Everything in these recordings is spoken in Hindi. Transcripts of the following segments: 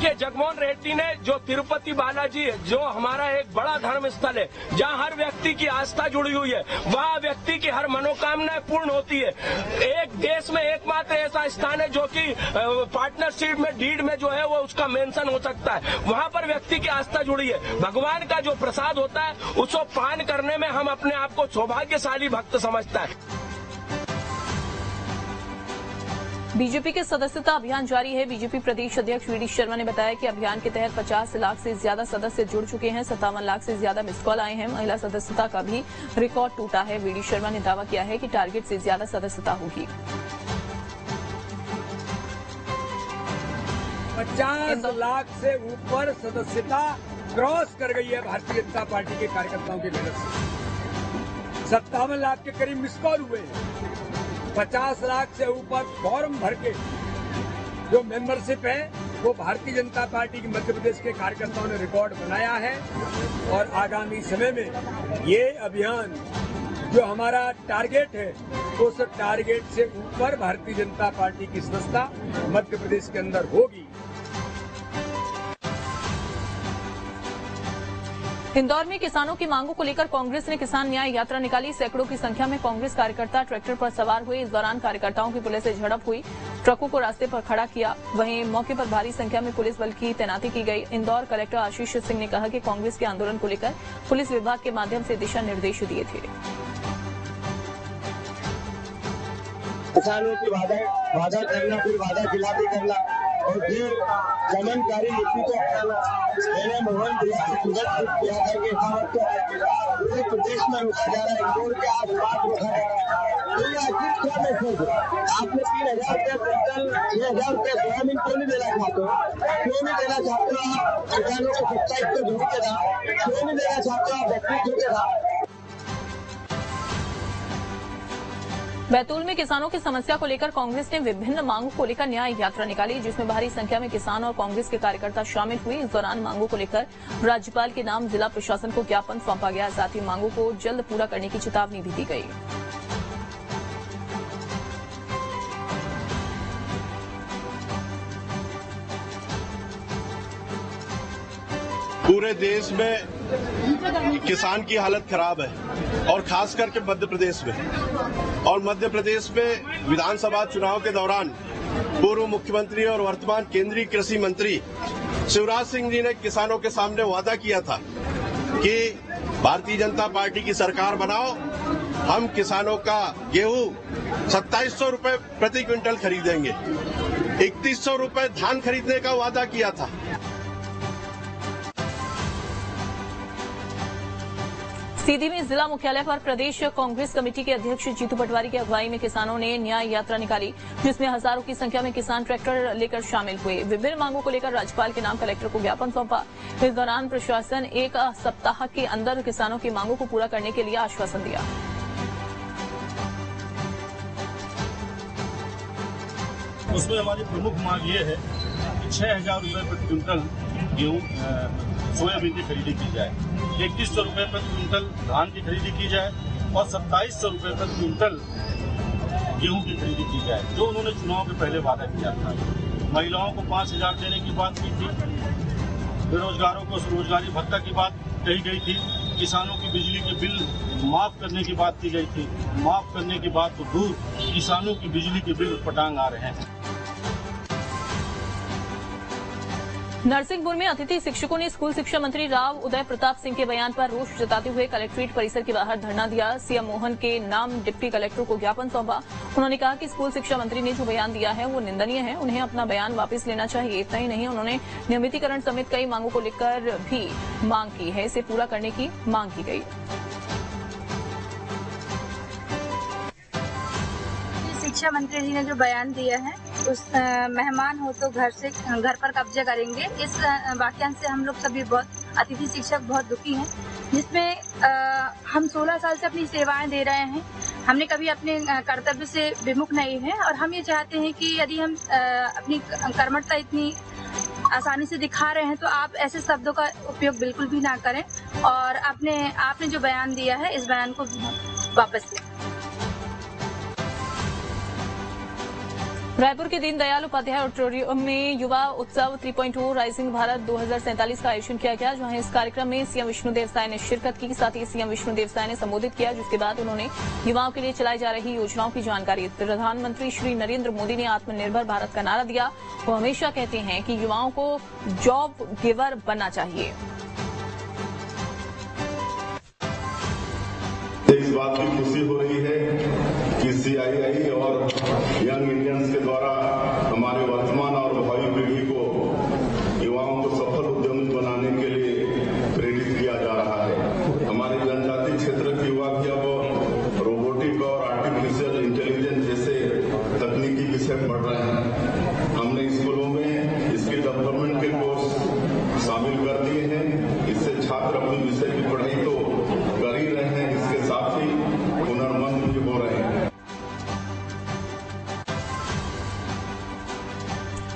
देखिए, जगनमोहन रेड्डी ने जो तिरुपति बालाजी है, जो हमारा एक बड़ा धर्म स्थल है, जहाँ हर व्यक्ति की आस्था जुड़ी हुई है, वहाँ व्यक्ति की हर मनोकामना पूर्ण होती है। एक देश में एकमात्र ऐसा स्थान है जो कि पार्टनरशिप में डीड में जो है वो उसका मेंशन हो सकता है, वहाँ पर व्यक्ति की आस्था जुड़ी है। भगवान का जो प्रसाद होता है उसको पान करने में हम अपने आप को सौभाग्यशाली भक्त समझता है। बीजेपी के सदस्यता अभियान जारी है। बीजेपी प्रदेश अध्यक्ष वीडी शर्मा ने बताया कि अभियान के तहत 50 लाख से ज्यादा सदस्य जुड़ चुके हैं। 57 लाख से ज्यादा मिस कॉल आए हैं। महिला सदस्यता का भी रिकॉर्ड टूटा है। वीडी शर्मा ने दावा किया है कि टारगेट से ज्यादा सदस्यता होगी। 50 लाख से ऊपर सदस्यता क्रॉस कर गई है भारतीय जनता पार्टी के कार्यकर्ताओं की मेहनत से। 57 लाख के करीब मिस कॉल हुए हैं। 50 लाख से ऊपर फॉर्म भर के जो मेंबरशिप है वो भारतीय जनता पार्टी की मध्य प्रदेश के कार्यकर्ताओं ने रिकॉर्ड बनाया है। और आगामी समय में ये अभियान जो हमारा टारगेट है उस टारगेट से ऊपर भारतीय जनता पार्टी की सदस्यता मध्य प्रदेश के अंदर होगी। इंदौर में किसानों की मांगों को लेकर कांग्रेस ने किसान न्याय यात्रा निकाली। सैकड़ों की संख्या में कांग्रेस कार्यकर्ता ट्रैक्टर पर सवार हुए। इस दौरान कार्यकर्ताओं की पुलिस से झड़प हुई, ट्रकों को रास्ते पर खड़ा किया। वहीं मौके पर भारी संख्या में पुलिस बल की तैनाती की गई। इंदौर कलेक्टर आशीष सिंह ने कहा कि कांग्रेस के आंदोलन को लेकर पुलिस विभाग के माध्यम से दिशा निर्देश दिए थे। किसानों की वादा करना, फिर वादा खिलाफी करना और फिर दमनकारी नीति को अपनाना, मैंने मोहन किया था कि पूरे प्रदेश में रोका जा रहा है, इंदौर के आसपास रोका जा रहा है। तो ये आखिर क्या मैसेज है? आपने 3,000 रुपये क्विंटल, 6,000 रुपये सोयाबीन क्यों नहीं देना चाहते हो? क्यों नहीं देना चाहते हो आप किसानों को 27 पे धूप के था? क्यों नहीं देना चाहते हो आप 32 के था? बैतूल में किसानों की समस्या को लेकर कांग्रेस ने विभिन्न मांगों को लेकर न्याय यात्रा निकाली, जिसमें भारी संख्या में किसान और कांग्रेस के कार्यकर्ता शामिल हुए। इस दौरान मांगों को लेकर राज्यपाल के नाम जिला प्रशासन को ज्ञापन सौंपा गया। साथ ही मांगों को जल्द पूरा करने की चेतावनी भी दी गई। पूरे देश में किसान की हालत खराब है और खास करके मध्य प्रदेश में। और मध्य प्रदेश में विधानसभा चुनाव के दौरान पूर्व मुख्यमंत्री और वर्तमान केंद्रीय कृषि मंत्री शिवराज सिंह जी ने किसानों के सामने वादा किया था कि भारतीय जनता पार्टी की सरकार बनाओ, हम किसानों का गेहूं 2700 रुपए प्रति क्विंटल खरीदेंगे। 3100 रुपए धान खरीदने का वादा किया था। सीधी में जिला मुख्यालय पर प्रदेश कांग्रेस कमेटी के अध्यक्ष जीतू पटवारी की अगुवाई में किसानों ने न्याय यात्रा निकाली, जिसमें हजारों की संख्या में किसान ट्रैक्टर लेकर शामिल हुए। विभिन्न मांगों को लेकर राज्यपाल के नाम कलेक्टर को ज्ञापन सौंपा। इस दौरान प्रशासन एक सप्ताह के अंदर किसानों की मांगों को पूरा करने के लिए आश्वासन दिया। उसमें हमारी प्रमुख मांग ये है कि 6,000 रुपये प्रति क्विंटल गेहूँ सोयाबीन की खरीदी की जाए, 3100 रुपये प्रति क्विंटल धान की खरीदी की जाए और 2700 रुपये प्रति क्विंटल गेहूं की खरीदी की जाए, जो उन्होंने चुनाव के पहले वादा किया था। महिलाओं को 5,000 देने की बात की थी, बेरोजगारों को रोजगारी भत्ता की बात कही गई थी, किसानों की बिजली के बिल माफ करने की बात की गई थी। माफ करने की बात तो दूर, किसानों की बिजली के बिल पटांग आ रहे हैं। नरसिंहपुर में अतिथि शिक्षकों ने स्कूल शिक्षा मंत्री राव उदय प्रताप सिंह के बयान पर रोष जताते हुए कलेक्ट्रेट परिसर के बाहर धरना दिया। सीएम मोहन के नाम डिप्टी कलेक्टर को ज्ञापन सौंपा। उन्होंने कहा कि स्कूल शिक्षा मंत्री ने जो बयान दिया है वो निंदनीय है, उन्हें अपना बयान वापस लेना चाहिए। इतना ही नहीं, उन्होंने नियमितीकरण समेत कई मांगों को लेकर भी मांग की है, इसे पूरा करने की मांग की गई। शिक्षा मंत्री जी ने जो बयान दिया है उस मेहमान हो तो घर पर कब्जा करेंगे, इस वाक्यांश से हम लोग सभी बहुत अतिथि शिक्षक बहुत दुखी हैं, जिसमें हम 16 साल से अपनी सेवाएं दे रहे हैं। हमने कभी अपने कर्तव्य से विमुख नहीं है और हम ये चाहते हैं कि यदि हम अपनी कर्मठता इतनी आसानी से दिखा रहे हैं तो आप ऐसे शब्दों का उपयोग बिल्कुल भी ना करें और आपने जो बयान दिया है इस बयान को वापस लें। रायपुर के दीनदयाल उपाध्याय ऑडिटोरियम में युवा उत्सव 3.0 राइजिंग भारत 2047 का आयोजन किया गया, जहां इस कार्यक्रम में सीएम विष्णुदेव साय ने शिरकत की। साथ ही सीएम विष्णुदेव साय ने संबोधित किया, जिसके बाद उन्होंने युवाओं के लिए चलाई जा रही योजनाओं की जानकारी। प्रधानमंत्री श्री नरेंद्र मोदी ने आत्मनिर्भर भारत का नारा दिया। वो हमेशा कहते हैं कि युवाओं को जॉब गिवर बनना चाहिए। इस बात की खुशी हो रही है कि सीआईआई और यंग इंडियंस के द्वारा हमारे वर्तमान और भावी पीढ़ी को युवाओं को सफल उद्यमी बनाने के लिए प्रेरित किया जा रहा है। हमारे जनजातीय क्षेत्र के युवा भी अब रोबोटिक और आर्टिफिशियल इंटेलिजेंस जैसे तकनीकी विषय पढ़ रहे हैं। हमने स्कूलों में इसके डेवलपमेंट के कोर्स शामिल कर दिए हैं। इससे छात्र अपनी विषय की पढ़ाई तो कर ही रहे हैं, इसके साथ ही हुनरमंद भी हो रहे हैं।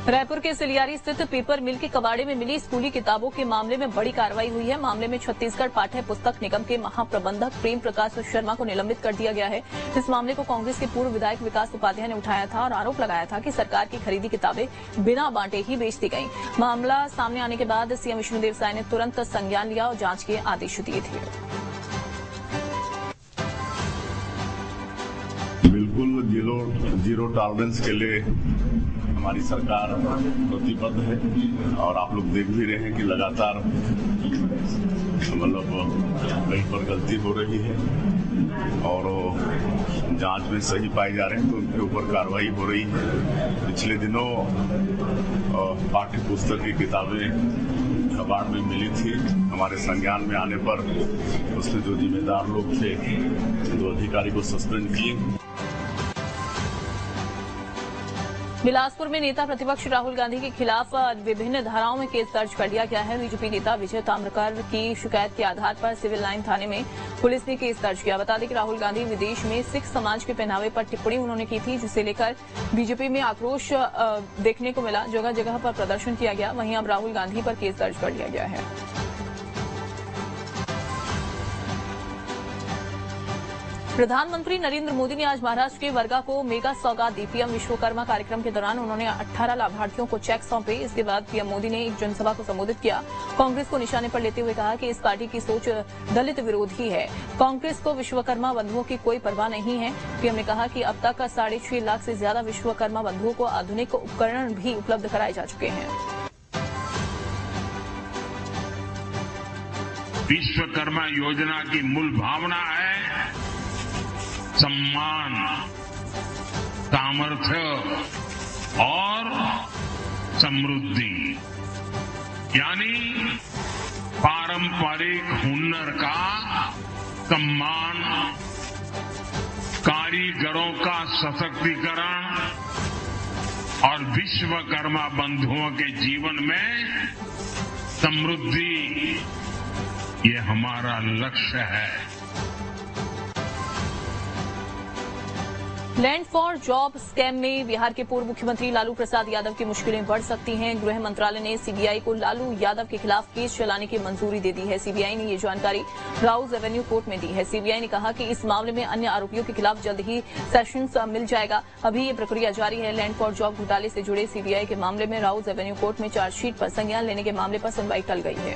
रायपुर के सिलियारी स्थित पेपर मिल के कबाड़े में मिली स्कूली किताबों के मामले में बड़ी कार्रवाई हुई है। मामले में छत्तीसगढ़ पाठ्य पुस्तक निगम के महाप्रबंधक प्रेम प्रकाश शर्मा को निलंबित कर दिया गया है। इस मामले को कांग्रेस के पूर्व विधायक विकास उपाध्याय ने उठाया था और आरोप लगाया था कि सरकार की खरीदी किताबें बिना बांटे ही बेच दी गई। मामला सामने आने के बाद सीएम विष्णुदेव साय ने तुरंत संज्ञान लिया और जांच के आदेश दिए थे। बिल्कुल जीरो टॉलरेंस के लिए हमारी सरकार प्रतिबद्ध है और आप लोग देख भी रहे हैं कि लगातार कहीं पर गलती हो रही है और जांच में सही पाए जा रहे हैं तो उनके ऊपर कार्रवाई हो रही है। पिछले दिनों पाठ्य पुस्तक की किताबें कबाड़ में मिली थी। हमारे संज्ञान में आने पर उसमें जो जिम्मेदार लोग थे, 2 अधिकारी को सस्पेंड किए। बिलासपुर में नेता प्रतिपक्ष राहुल गांधी के खिलाफ विभिन्न धाराओं में केस दर्ज कर लिया गया है। बीजेपी नेता विजय ताम्रकर की शिकायत के आधार पर सिविल लाइन थाने में पुलिस ने केस दर्ज किया। बता दें कि राहुल गांधी विदेश में सिख समाज के पहनावे पर टिप्पणी उन्होंने की थी, जिसे लेकर बीजेपी में आक्रोश देखने को मिला। जगह जगह पर प्रदर्शन किया गया। वहीं अब राहुल गांधी पर केस दर्ज कर लिया गया है। प्रधानमंत्री नरेंद्र मोदी ने आज महाराष्ट्र के वर्गा को मेगा सौगात दी। पीएम विश्वकर्मा कार्यक्रम के दौरान उन्होंने 18 लाभार्थियों को चेक सौंपे। इसके बाद पीएम मोदी ने एक जनसभा को संबोधित किया। कांग्रेस को निशाने पर लेते हुए कहा कि इस पार्टी की सोच दलित विरोधी है। कांग्रेस को विश्वकर्मा बंधुओं की कोई परवाह नहीं है। पीएम ने कहा कि अब तक 6.5 लाख से ज्यादा विश्वकर्मा बंधुओं को आधुनिक उपकरण भी उपलब्ध कराए जा चुके हैं। विश्वकर्मा योजना की मूल भावना है सम्मान, सामर्थ्य और समृद्धि, यानी पारंपरिक हुनर का सम्मान, कारीगरों का सशक्तिकरण और विश्वकर्मा बंधुओं के जीवन में समृद्धि, ये हमारा लक्ष्य है। लैंड फॉर जॉब स्कैम में बिहार के पूर्व मुख्यमंत्री लालू प्रसाद यादव की मुश्किलें बढ़ सकती हैं। गृह मंत्रालय ने सीबीआई को लालू यादव के खिलाफ केस चलाने की मंजूरी दे दी है। सीबीआई ने ये जानकारी राउज एवेन्यू कोर्ट में दी है। सीबीआई ने कहा कि इस मामले में अन्य आरोपियों के खिलाफ जल्द ही सेशंस मिल जाएगा। अभी ये प्रक्रिया जारी है। लैंड फॉर जॉब घोटाले से जुड़े सीबीआई के मामले में राउज एवेन्यू कोर्ट में चार्जशीट पर संज्ञान लेने के मामले पर सुनवाई टल गई है।